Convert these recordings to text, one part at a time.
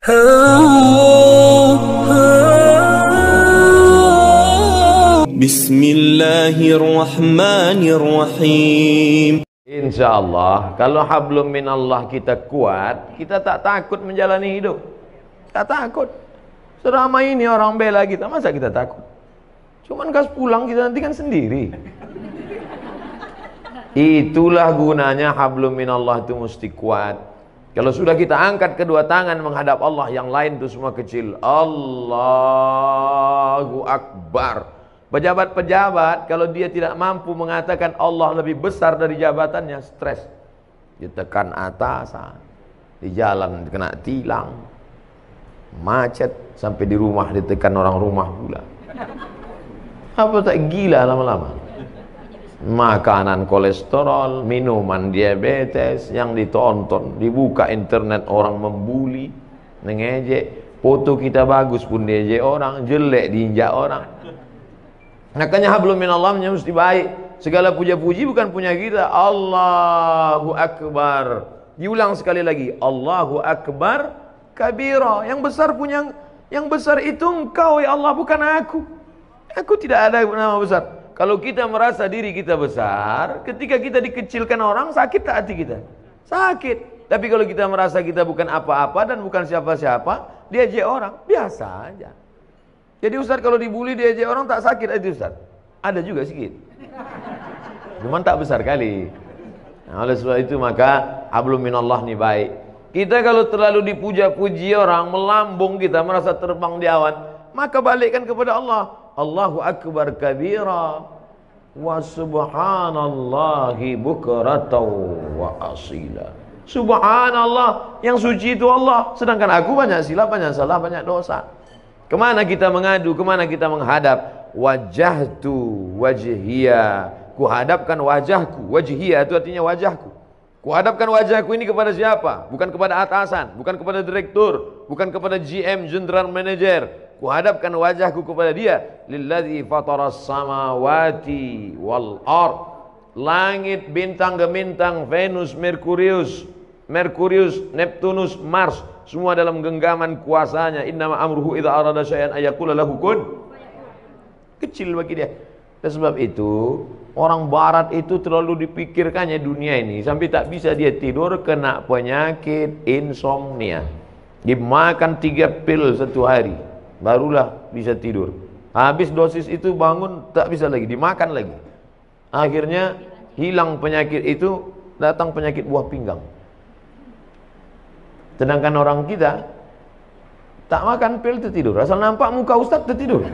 Bismillahirrahmanirrahim. Insya Allah, kalau hablum minallah kita kuat, kita tak takut menjalani hidup. Tak takut. Selama ini orang bela kita, masa kita takut? Cuman kas pulang kita nanti kan sendiri. Itulah gunanya hablum minallah itu mesti kuat. Kalau sudah kita angkat kedua tangan menghadap Allah, yang lain itu semua kecil. Allahu Akbar. Pejabat-pejabat kalau dia tidak mampu mengatakan Allah lebih besar dari jabatannya, stres. Ditekan atasan, di jalan kena tilang, macet, sampai di rumah ditekan orang rumah pula. Apa tak gila lama-lama? Makanan kolesterol, minuman diabetes yang ditonton, dibuka internet orang membuli, mengejek, foto kita bagus pun diejek orang, jelek diinjak orang. Makanya hablum minallahnya mesti baik. Segala puja-puji bukan punya kita. Allahu Akbar. Diulang sekali lagi. Allahu Akbar kabira. Yang besar punya, yang besar itu engkau ya Allah, bukan aku. Aku tidak ada nama besar. Kalau kita merasa diri kita besar, ketika kita dikecilkan orang, sakit tak hati kita? Sakit. Tapi kalau kita merasa kita bukan apa-apa dan bukan siapa-siapa, diejek orang, biasa aja. Jadi Ustaz kalau dibully diejek orang tak sakit itu Ustaz? Ada juga sedikit. Cuman tak besar kali. Nah, oleh sebab itu maka hablum minallah ni baik. Kita kalau terlalu dipuja-puji orang, melambung kita, merasa terbang di awan, maka balikkan kepada Allah. Allahu Akbar kabira wa subhanallahi bukratan wa asila. Subhanallah, yang suci itu Allah, sedangkan aku banyak silap, banyak salah, banyak dosa. Kemana kita mengadu, kemana kita menghadap? Wajahtu wajhiya, kuhadapkan wajahku. Wajhiya itu artinya wajahku. Kuhadapkan wajahku ini kepada siapa? Bukan kepada atasan, bukan kepada direktur, bukan kepada GM, general manager. Kuhadapkan wajahku kepada dia. Lilladzi fataras samawati wal ard. Langit, bintang gemintang, Venus, Merkurius, Neptunus, Mars, semua dalam genggaman kuasanya. Innama amruhu idza arada syai'an ayaqula lahu kun. Kecil bagi dia. Dan sebab itu orang barat itu terlalu dipikirkannya dunia ini sampai tak bisa dia tidur, kena penyakit insomnia. Dimakan 3 pil satu hari barulah bisa tidur. Habis dosis itu bangun tak bisa lagi, dimakan lagi. Akhirnya hilang penyakit itu, datang penyakit buah pinggang. Sedangkan orang kita tak makan pil tertidur, asal nampak muka ustaz tertidur.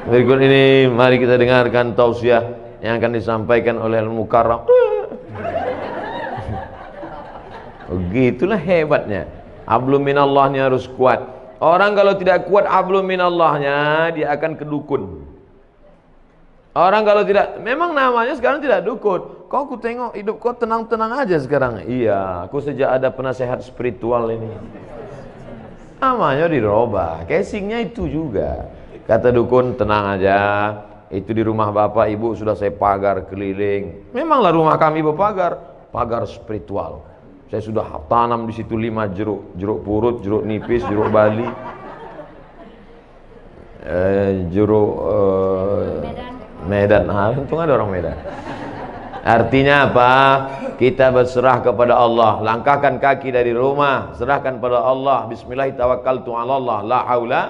Berikut ini mari kita dengarkan tausiah yang akan disampaikan oleh Al-Mukarram. Begitulah hebatnya. Hablum minallahnya harus kuat. Orang kalau tidak kuat hablum minallahnya, dia akan kedukun. Orang kalau tidak, memang namanya sekarang tidak dukun. Kau ku tengok hidup kau tenang-tenang aja sekarang. Iya, aku sejak ada penasehat spiritual ini. Namanya dirubah, casingnya itu juga. Kata dukun, tenang aja, itu di rumah bapak ibu sudah saya pagar keliling. Memanglah rumah kami berpagar, pagar spiritual. Saya sudah tanam di situ 5 jeruk, jeruk purut, jeruk nipis, jeruk bali, jeruk Medan. Untung ada orang Medan. Artinya apa? Kita berserah kepada Allah. Langkahkan kaki dari rumah, serahkan pada Allah. Bismillahirrahmanirrahim. La haula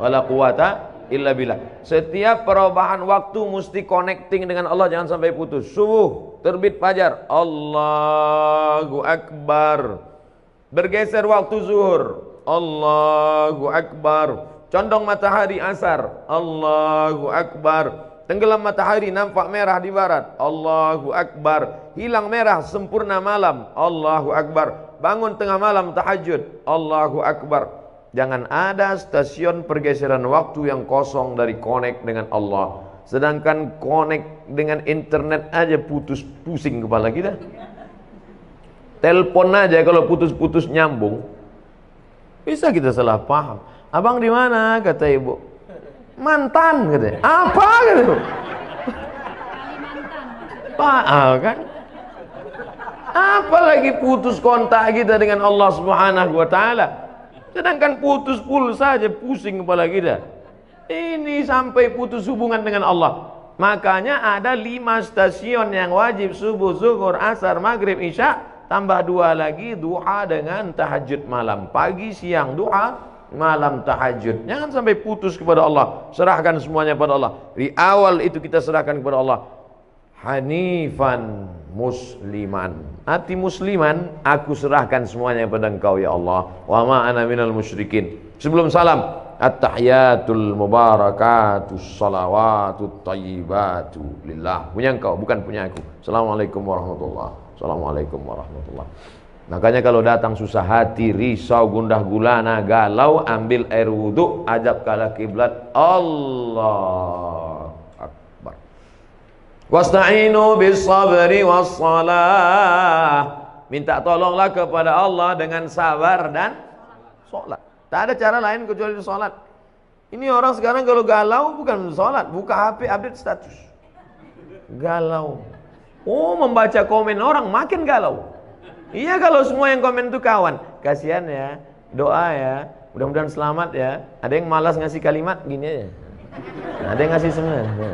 wala quwata illa billah. Setiap perubahan waktu mesti connecting dengan Allah, jangan sampai putus. Subuh, terbit fajar, Allahu Akbar. Bergeser waktu zuhur, Allahu Akbar. Condong matahari asar, Allahu Akbar. Tenggelam matahari nampak merah di barat, Allahu Akbar. Hilang merah sempurna malam, Allahu Akbar. Bangun tengah malam tahajud, Allahu Akbar. Jangan ada stasiun pergeseran waktu yang kosong dari connect dengan Allah. Sedangkan connect dengan internet aja putus, pusing kepala kita. Telepon aja kalau putus-putus nyambung, bisa kita salah paham. Abang di mana? Kata ibu. Mantan katanya. Apa kata ibu? Pak, kan? Apalagi putus kontak kita dengan Allah Subhanahu wa taala. Sedangkan putus pulsa saja pusing kepala kita. Ini sampai putus hubungan dengan Allah. Makanya ada 5 stasiun yang wajib: subuh, zuhur, asar, maghrib, isya, tambah 2 lagi duha dengan tahajud malam. Pagi, siang duha, malam tahajud. Jangan sampai putus kepada Allah. Serahkan semuanya pada Allah. Di awal itu kita serahkan kepada Allah. Hanifan musliman, hati musliman, aku serahkan semuanya kepada Engkau ya Allah. Wa ma ana minal musyrikin. Sebelum salam, at-tahiyatul mubarakatus salawatut thayyibatu lillah. Punya Engkau, bukan punya aku. Assalamualaikum warahmatullahi. Assalamualaikum warahmatullahi. Makanya kalau datang susah hati, risau, gundah gulana, galau, ambil air wudhu, ajab kala kiblat, Allah. Wasta'inu bis sabri was salah. Minta tolonglah kepada Allah dengan sabar dan sholat. Tak ada cara lain kecuali sholat. Ini orang sekarang kalau galau bukan sholat, buka HP update status. Galau. Oh, membaca komen orang makin galau. Iya, kalau semua yang komen itu kawan. Kasihan ya, doa ya, mudah-mudahan selamat ya. Ada yang malas ngasih kalimat gini aja. Ada yang ngasih sebenarnya.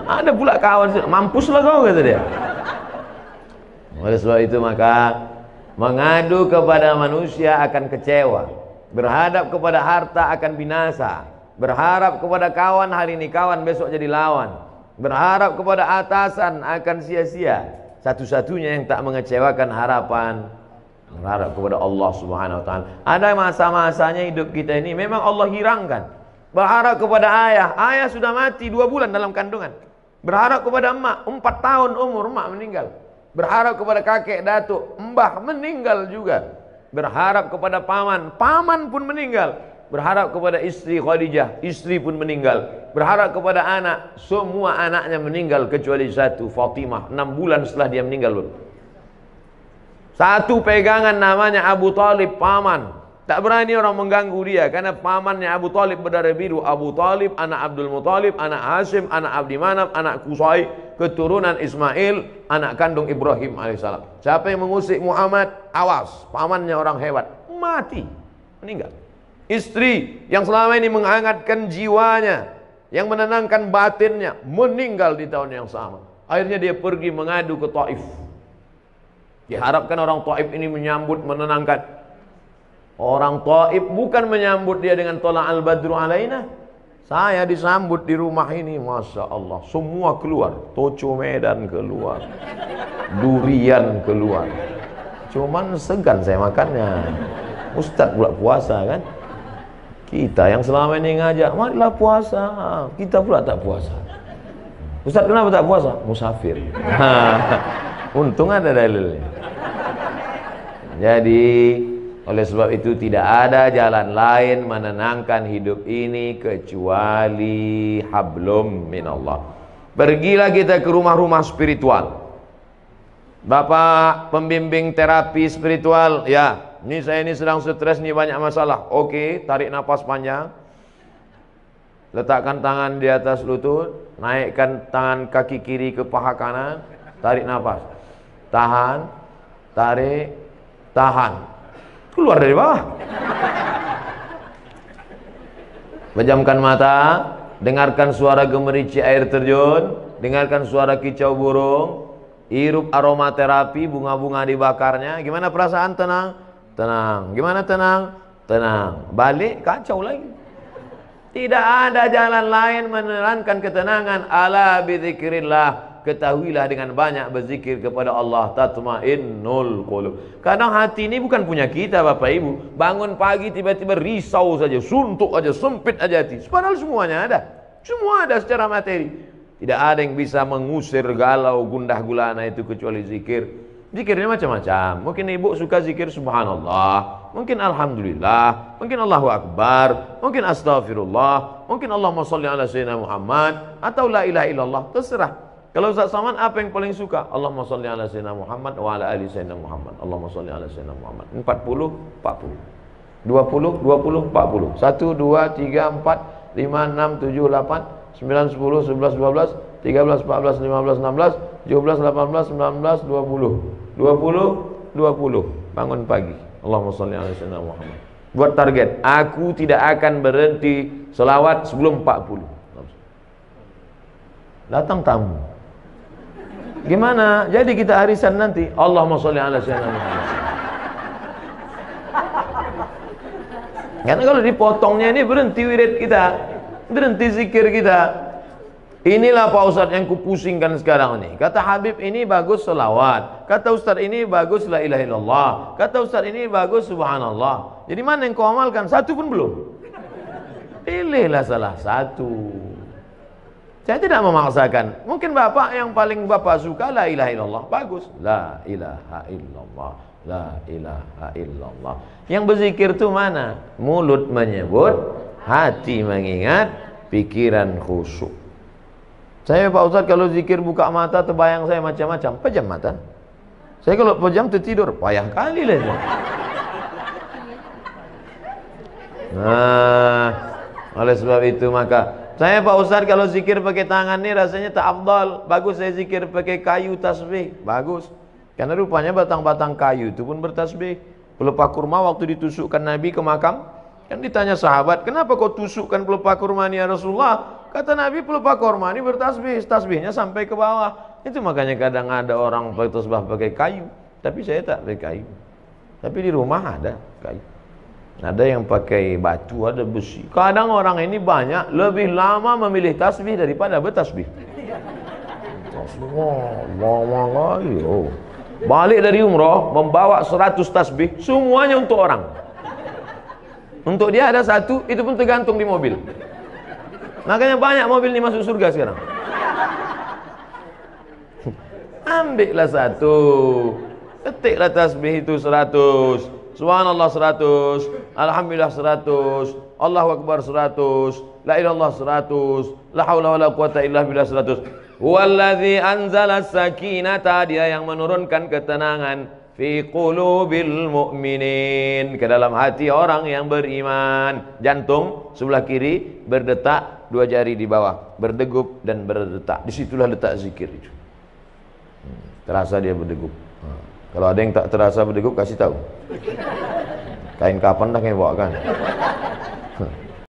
Ada pula kawan, mampuslah kau, kata dia. Oleh sebab itu maka mengadu kepada manusia akan kecewa, berhadap kepada harta akan binasa, berharap kepada kawan hari ini kawan, besok jadi lawan, berharap kepada atasan akan sia-sia. Satu-satunya yang tak mengecewakan harapan, berharap kepada Allah Subhanahu wa taala. Ada masa-masanya hidup kita ini memang Allah hirangkan. Berharap kepada ayah, ayah sudah mati 2 bulan dalam kandungan. Berharap kepada emak, 4 tahun umur emak meninggal. Berharap kepada kakek, datuk, mbah meninggal juga. Berharap kepada paman, paman pun meninggal. Berharap kepada istri Khadijah, istri pun meninggal. Berharap kepada anak, semua anaknya meninggal kecuali satu, Fatimah, 6 bulan setelah dia meninggal. Satu pegangan namanya Abu Talib, paman. Tak berani orang mengganggu dia karena pamannya Abu Talib berdarah biru. Abu Talib anak Abdul Muttalib, anak Hashim, anak Abdi Manaf, anak Qusay, keturunan Ismail, anak kandung Ibrahim alaihissalam. Siapa yang mengusik Muhammad, awas, pamannya orang hebat, mati, meninggal. Istri yang selama ini menghangatkan jiwanya, yang menenangkan batinnya, meninggal di tahun yang sama. Akhirnya dia pergi mengadu ke Taif. Diharapkan orang Taif ini menyambut, menenangkan. Orang Taif bukan menyambut dia dengan tola al-badru alaina. Saya disambut di rumah ini, Masya Allah, semua keluar. Toco Medan keluar, durian keluar. Cuman segan saya makannya. Ustadz pula puasa kan. Kita yang selama ini ngajak, marilah puasa, kita pula tak puasa. Ustadz kenapa tak puasa? Musafir. Untung ada dalilnya. Jadi oleh sebab itu tidak ada jalan lain menenangkan hidup ini kecuali hablum minallah. Pergilah kita ke rumah-rumah spiritual. Bapak pembimbing terapi spiritual, ya, ini saya ini sedang stres nih, banyak masalah. Oke, tarik nafas panjang. Letakkan tangan di atas lutut, naikkan tangan kaki kiri ke paha kanan, tarik nafas. Tahan, tarik, tahan. Keluar dari bawah. Pejamkan mata, dengarkan suara gemericik air terjun, dengarkan suara kicau burung, hirup aromaterapi, bunga-bunga dibakarnya. Gimana perasaan? Tenang, tenang. Gimana tenang? Tenang. Balik kacau lagi. Tidak ada jalan lain menerangkan ketenangan. Ala bidzikrillah. Ketahuilah dengan banyak berzikir kepada Allah tatmainnul qulub. Kadang hati ini bukan punya kita Bapak Ibu. Bangun pagi tiba-tiba risau saja, suntuk aja, sempit aja hati. Padahal semuanya ada. Semua ada secara materi. Tidak ada yang bisa mengusir galau, gundah gulana itu kecuali zikir. Zikirnya macam-macam. Mungkin ibu suka zikir subhanallah, mungkin alhamdulillah, mungkin Allahu akbar, mungkin astaghfirullah, mungkin Allahumma sholli ala sayyidina Muhammad, atau la ilaha illallah, terserah. Kalau Ustaz Saman apa yang paling suka? Allahumma sholli ala sayyidina Muhammad wa ala ali sayyidina Muhammad. Allahumma sholli ala sayyidina Muhammad. 40, 40. 20, 20, 40. 1, 2, 3, 4, 5, 6, 7, 8, 9, 10, 11, 12, 13, 14, 15, 16, 17, 18, 19, 20. 20, 20. Bangun pagi. Allahumma shalli ala sayyidina Muhammad. Buat target, aku tidak akan berhenti selawat sebelum 40. Datang tamu. Gimana? Jadi kita arisan nanti. Allahumma shalli ala sayyidina Muhammad. Karena kalau dipotongnya ini berhenti wirid kita, berhenti zikir kita. Inilah Pak Ustadz yang kupusingkan sekarang ini. Kata Habib ini bagus selawat. Kata Ustadz ini bagus la ilaha illallah. Kata Ustadz ini bagus subhanallah. Jadi mana yang kau amalkan? Satu pun belum. Pilihlah salah satu. Saya tidak memaksakan. Mungkin bapak yang paling bapak suka la ilaha illallah. Bagus. La ilaha illallah. La ilaha illallah. Yang berzikir itu mana? Mulut menyebut, hati mengingat, pikiran khusyuk. Saya Pak Ustadz kalau zikir buka mata terbayang saya macam-macam. Pejam mata. Saya kalau pejam tertidur, payah kali lah. Nah, oleh sebab itu maka saya Pak Ustadz kalau zikir pakai tangan ini rasanya tak afdal. Bagus saya zikir pakai kayu tasbih. Bagus. Karena rupanya batang-batang kayu itu pun bertasbih. Pelepah kurma waktu ditusukkan Nabi ke makam, kan ditanya sahabat, kenapa kau tusukkan pelepah kurma ini ya Rasulullah? Kata Nabi, pelepah kurma ini bertasbih, tasbihnya sampai ke bawah. Itu makanya kadang ada orang pakai tasbih pakai kayu, tapi saya tak pakai kayu. Tapi di rumah ada kayu. Ada yang pakai batu, ada besi. Kadang orang ini banyak lebih lama memilih tasbih daripada bertasbih. Balik dari umroh membawa 100 tasbih, semuanya untuk orang. Untuk dia ada satu, itu pun tergantung di mobil. Makanya banyak mobil ini masuk surga sekarang. Ambillah satu, ketiklah tasbih itu 100, subhanallah 100, alhamdulillah 100, Allahu akbar 100, la ilallah 100, la haula wala quwata illa billah 100. Wallazi anzala sakinata, dia yang menurunkan ketenangan fi qulubil mu'minin, ke dalam hati orang yang beriman. Jantung sebelah kiri berdetak, dua jari di bawah berdegup dan berdetak. Disitulah letak zikir itu. Terasa dia berdegup. Kalau ada yang tak terasa berdegup, kasih tahu. Kain kapan dah yang bawa kan.